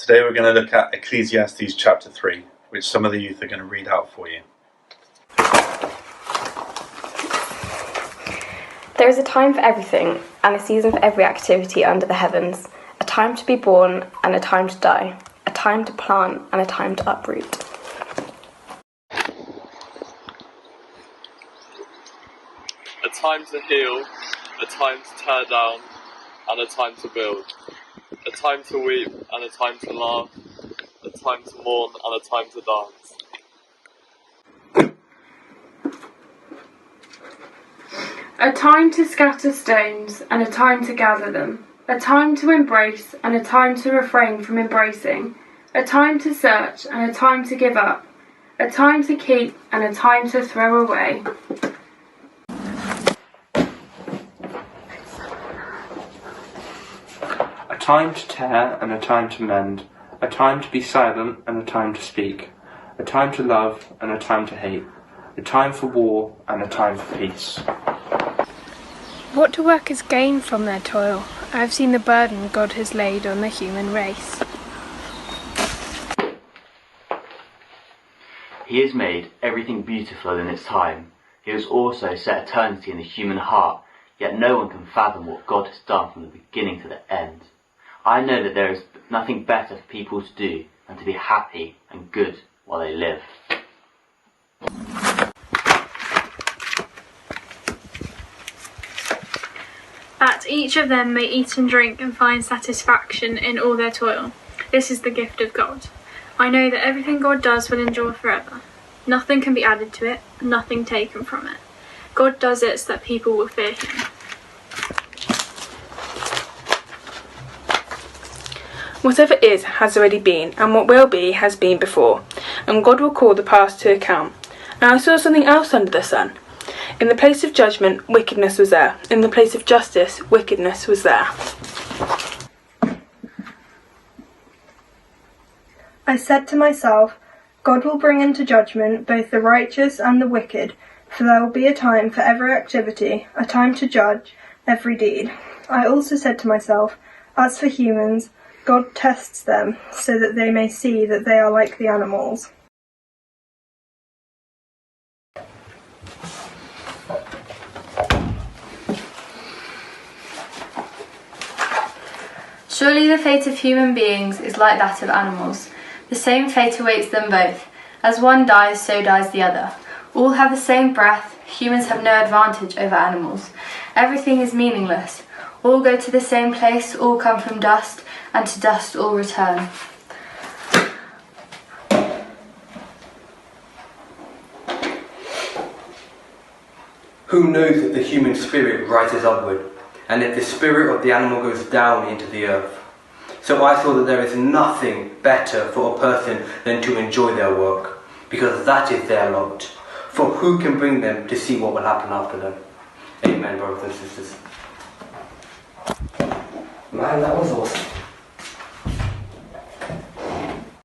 Today we're going to look at Ecclesiastes chapter 3, which some of the youth are going to read out for you. There is a time for everything, and a season for every activity under the heavens, a time to be born and a time to die, a time to plant and a time to uproot. A time to heal, a time to tear down, and a time to build. A time to weep and a time to laugh. A time to mourn and a time to dance. A time to scatter stones and a time to gather them. A time to embrace and a time to refrain from embracing. A time to search and a time to give up. A time to keep and a time to throw away. A time to tear and a time to mend, a time to be silent and a time to speak, a time to love and a time to hate, a time for war and a time for peace. What do workers gain from their toil? I have seen the burden God has laid on the human race. He has made everything beautiful in its time. He has also set eternity in the human heart, yet no one can fathom what God has done from the beginning to the end. I know that there is nothing better for people to do than to be happy and good while they live. That each of them may eat and drink and find satisfaction in all their toil. This is the gift of God. I know that everything God does will endure forever. Nothing can be added to it, nothing taken from it. God does it so that people will fear him. Whatever is has already been, and what will be has been before, and God will call the past to account. And I saw something else under the sun. In the place of judgment, wickedness was there. In the place of justice, wickedness was there. I said to myself, God will bring into judgment both the righteous and the wicked, for there will be a time for every activity, a time to judge every deed. I also said to myself, as for humans, God tests them so that they may see that they are like the animals. Surely the fate of human beings is like that of animals. The same fate awaits them both. As one dies, so dies the other. All have the same breath. Humans have no advantage over animals. Everything is meaningless. All go to the same place, all come from dust, and to dust all return. Who knows that the human spirit rises upward, and that the spirit of the animal goes down into the earth? So I saw that there is nothing better for a person than to enjoy their work, because that is their lot. For who can bring them to see what will happen after them? Amen, brothers and sisters. Man, that was awesome.